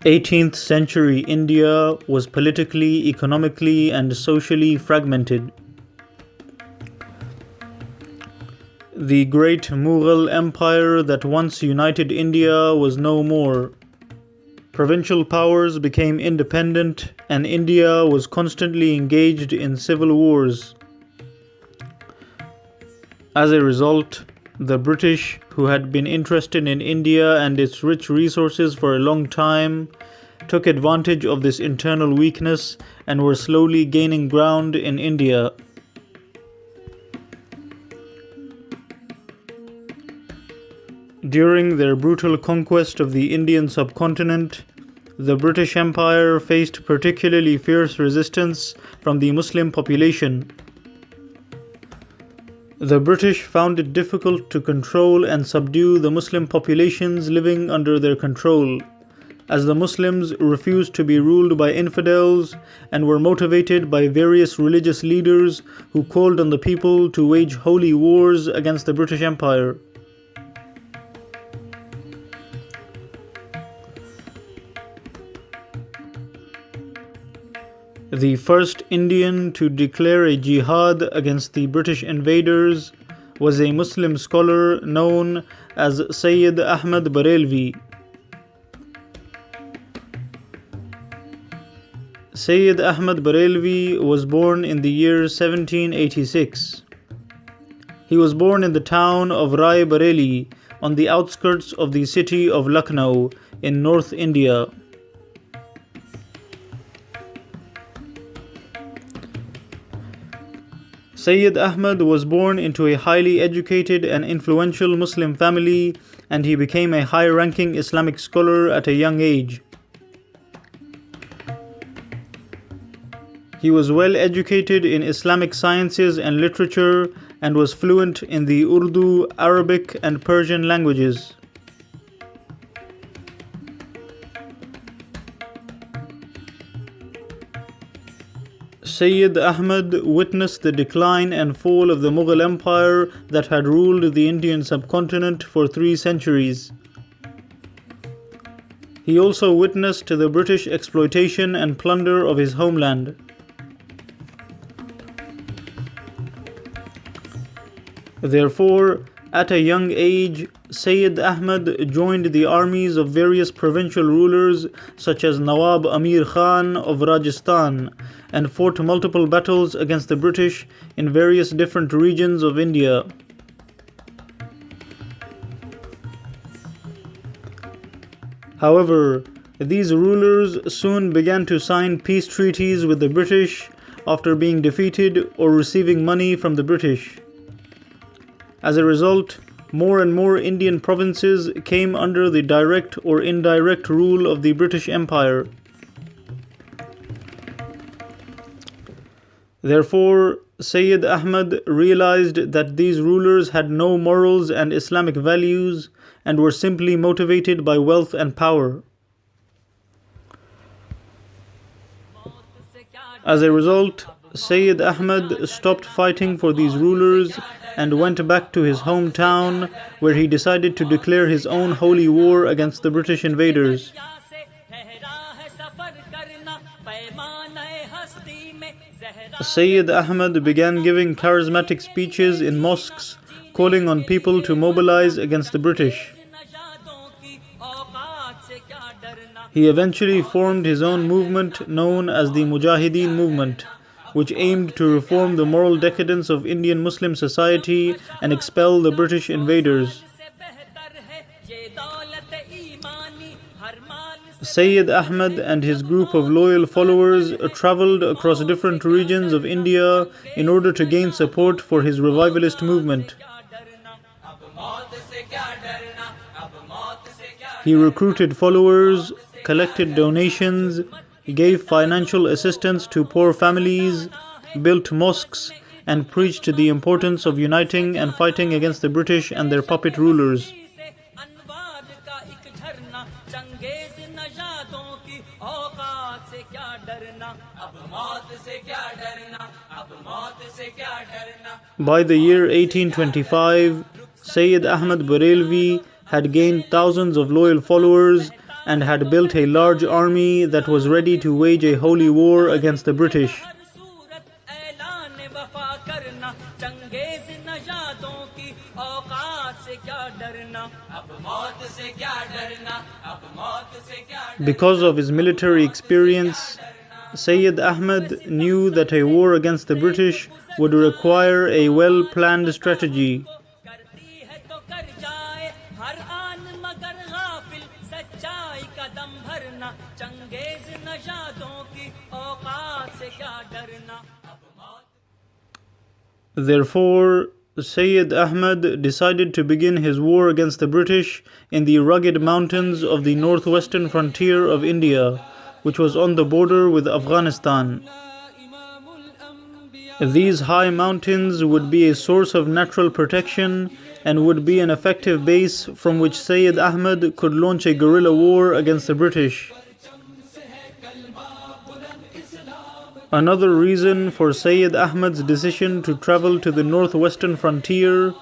18th century India was politically, economically, and socially fragmented. The great Mughal Empire that once united India was no more. Provincial powers became independent, and India was constantly engaged in civil wars. As a result, the British, who had been interested in India and its rich resources for a long time, took advantage of this internal weakness and were slowly gaining ground in India. During their brutal conquest of the Indian subcontinent, the British Empire faced particularly fierce resistance from the Muslim population. The British found it difficult to control and subdue the Muslim populations living under their control, as the Muslims refused to be ruled by infidels and were motivated by various religious leaders who called on the people to wage holy wars against the British Empire. The first Indian to declare a jihad against the British invaders was a Muslim scholar known as Sayyid Ahmad Barelvi. Sayyid Ahmad Barelvi was born in the year 1786. He was born in the town of Rai Bareli on the outskirts of the city of Lucknow in North India. Sayyid Ahmad was born into a highly educated and influential Muslim family, and he became a high-ranking Islamic scholar at a young age. He was well educated in Islamic sciences and literature and was fluent in the Urdu, Arabic, and Persian languages. Sayyid Ahmad witnessed the decline and fall of the Mughal Empire that had ruled the Indian subcontinent for 3 centuries. He also witnessed the British exploitation and plunder of his homeland. Therefore, at a young age, Sayyid Ahmad joined the armies of various provincial rulers such as Nawab Amir Khan of Rajasthan and fought multiple battles against the British in various different regions of India. However, these rulers soon began to sign peace treaties with the British after being defeated or receiving money from the British. As a result, more and more Indian provinces came under the direct or indirect rule of the British Empire. Therefore, Sayyid Ahmad realized that these rulers had no morals and Islamic values and were simply motivated by wealth and power. As a result, Sayyid Ahmad stopped fighting for these rulers and went back to his hometown, where he decided to declare his own holy war against the British invaders. Sayyid Ahmad began giving charismatic speeches in mosques, calling on people to mobilize against the British. He eventually formed his own movement known as the Mujahideen movement, which aimed to reform the moral decadence of Indian Muslim society and expel the British invaders. Sayyid Ahmad and his group of loyal followers traveled across different regions of India in order to gain support for his revivalist movement. He recruited followers, collected donations, gave financial assistance to poor families, built mosques, and preached the importance of uniting and fighting against the British and their puppet rulers. By the year 1825, Sayyid Ahmad Barelvi had gained thousands of loyal followers and had built a large army that was ready to wage a holy war against the British. Because of his military experience, Sayyid Ahmad knew that a war against the British would require a well-planned strategy. Therefore, Sayyid Ahmad decided to begin his war against the British in the rugged mountains of the northwestern frontier of India, which was on the border with Afghanistan. These high mountains would be a source of natural protection and would be an effective base from which Sayyid Ahmad could launch a guerrilla war against the British. Another reason for Sayyid Ahmad's decision to travel to the northwestern frontier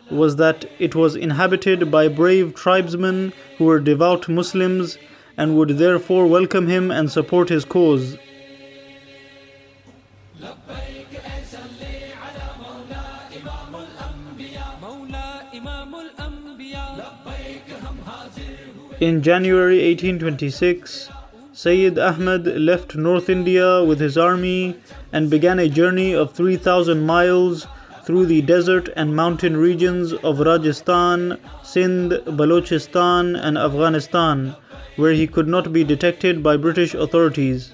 was that it was inhabited by brave tribesmen who were devout Muslims and would therefore welcome him and support his cause. In January 1826, Sayyid Ahmad left North India with his army and began a journey of 3,000 miles through the desert and mountain regions of Rajasthan, Sindh, Balochistan and Afghanistan, where he could not be detected by British authorities.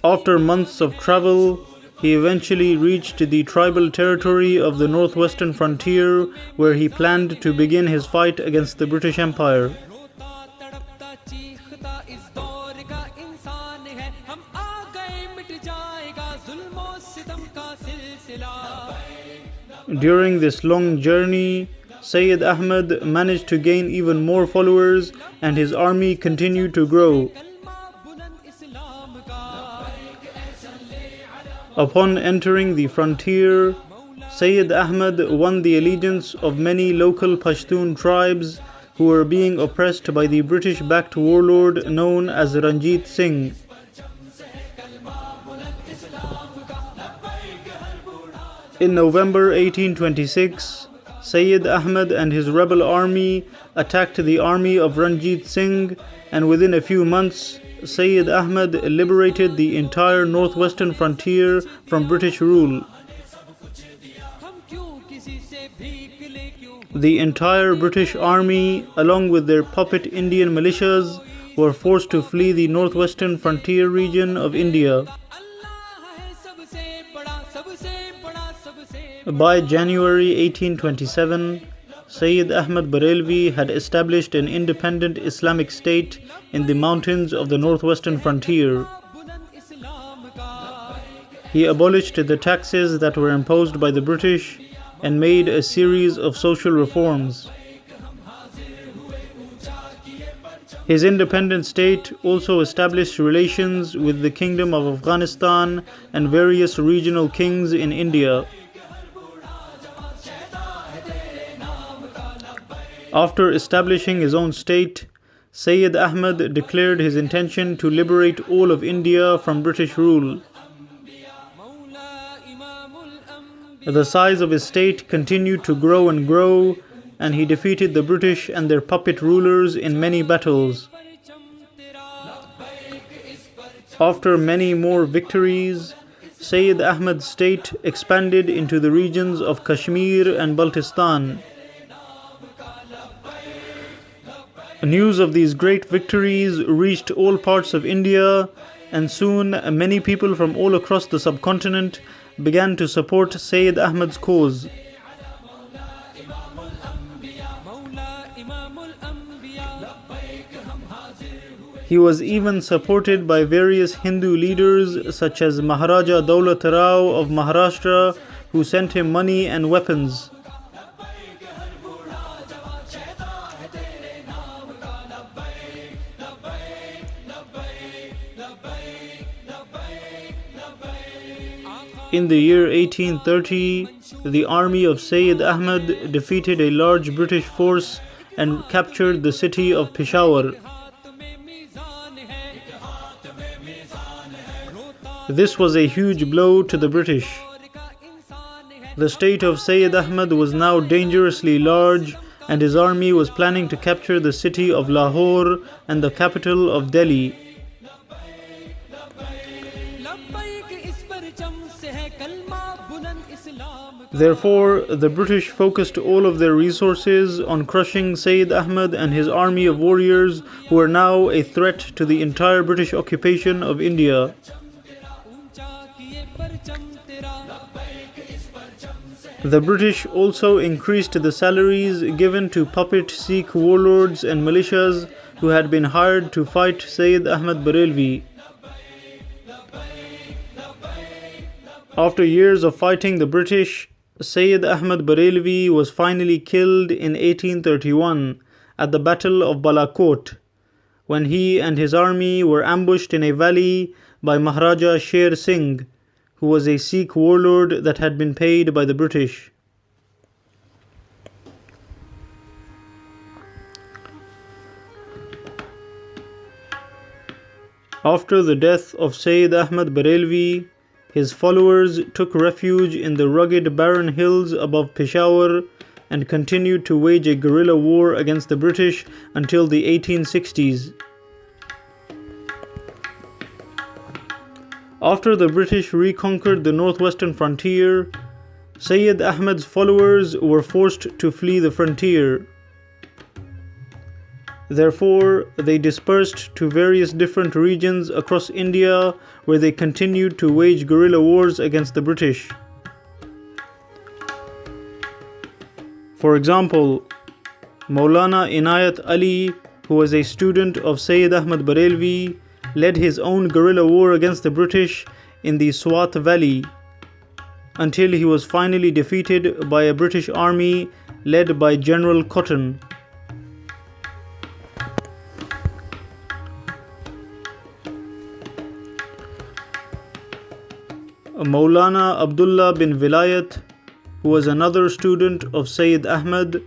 After months of travel, he eventually reached the tribal territory of the northwestern frontier, where he planned to begin his fight against the British Empire. During this long journey, Sayyid Ahmad managed to gain even more followers, and his army continued to grow. Upon entering the frontier, Sayyid Ahmad won the allegiance of many local Pashtun tribes who were being oppressed by the British-backed warlord known as Ranjit Singh. In November 1826, Sayyid Ahmad and his rebel army attacked the army of Ranjit Singh, and within a few months, Sayyid Ahmad liberated the entire northwestern frontier from British rule. The entire British army, along with their puppet Indian militias, were forced to flee the northwestern frontier region of India. By January 1827, Sayyid Ahmad Barelvi had established an independent Islamic state in the mountains of the northwestern frontier. He abolished the taxes that were imposed by the British and made a series of social reforms. His independent state also established relations with the Kingdom of Afghanistan and various regional kings in India. After establishing his own state, Sayyid Ahmad declared his intention to liberate all of India from British rule. The size of his state continued to grow and grow, and he defeated the British and their puppet rulers in many battles. After many more victories, Sayyid Ahmad's state expanded into the regions of Kashmir and Baltistan. News of these great victories reached all parts of India, and soon many people from all across the subcontinent began to support Sayyid Ahmad's cause. He was even supported by various Hindu leaders such as Maharaja Daulat Rao of Maharashtra, who sent him money and weapons. In the year 1830, the army of Sayyid Ahmad defeated a large British force and captured the city of Peshawar. This was a huge blow to the British. The state of Sayyid Ahmad was now dangerously large, and his army was planning to capture the city of Lahore and the capital of Delhi. Therefore, the British focused all of their resources on crushing Sayyid Ahmad and his army of warriors, who were now a threat to the entire British occupation of India. The British also increased the salaries given to puppet Sikh warlords and militias who had been hired to fight Sayyid Ahmad Barelvi. After years of fighting the British, Sayyid Ahmad Barelvi was finally killed in 1831 at the Battle of Balakot, when he and his army were ambushed in a valley by Maharaja Sher Singh, who was a Sikh warlord that had been paid by the British. After the death of Sayyid Ahmad Barelvi, his followers took refuge in the rugged barren hills above Peshawar and continued to wage a guerrilla war against the British until the 1860s. After the British reconquered the northwestern frontier, Sayyid Ahmad's followers were forced to flee the frontier. Therefore, they dispersed to various different regions across India, where they continued to wage guerrilla wars against the British. For example, Maulana Inayat Ali, who was a student of Sayyid Ahmad Barelvi, led his own guerrilla war against the British in the Swat Valley, until he was finally defeated by a British army led by General Cotton. Maulana Abdullah bin Vilayat, who was another student of Sayyid Ahmad,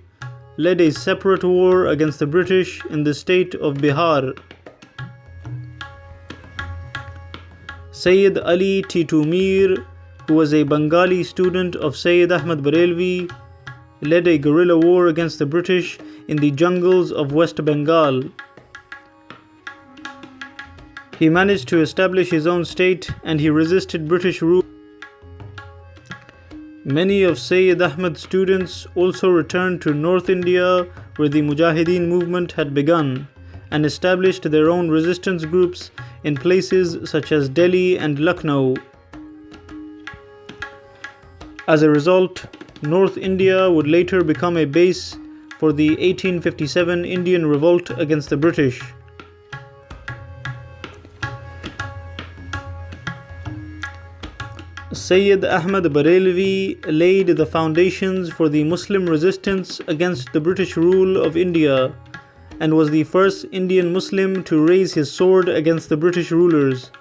led a separate war against the British in the state of Bihar. Sayyid Ali Titu Mir, who was a Bengali student of Sayyid Ahmad Barelvi, led a guerrilla war against the British in the jungles of West Bengal. He managed to establish his own state and he resisted British rule. Many of Sayyid Ahmad's students also returned to North India, where the Mujahideen movement had begun, and established their own resistance groups in places such as Delhi and Lucknow. As a result, North India would later become a base for the 1857 Indian revolt against the British. Sayyid Ahmad Barelvi laid the foundations for the Muslim resistance against the British rule of India, and was the first Indian Muslim to raise his sword against the British rulers.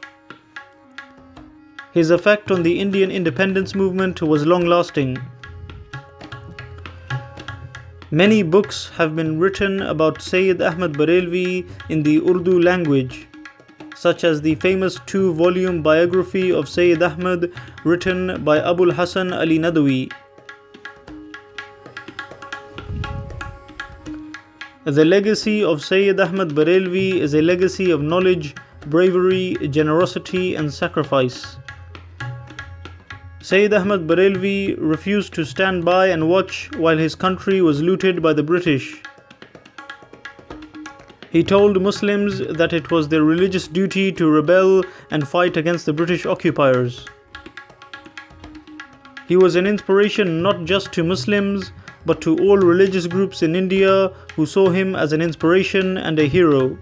His effect on the Indian independence movement was long-lasting. Many books have been written about Sayyid Ahmad Barelvi in the Urdu language, such as the famous 2-volume biography of Sayyid Ahmad written by Abul Hasan Ali Nadwi. The legacy of Sayyid Ahmad Barelvi is a legacy of knowledge, bravery, generosity, and sacrifice. Sayyid Ahmad Barelvi refused to stand by and watch while his country was looted by the British. He told Muslims that it was their religious duty to rebel and fight against the British occupiers. He was an inspiration not just to Muslims, but to all religious groups in India who saw him as an inspiration and a hero.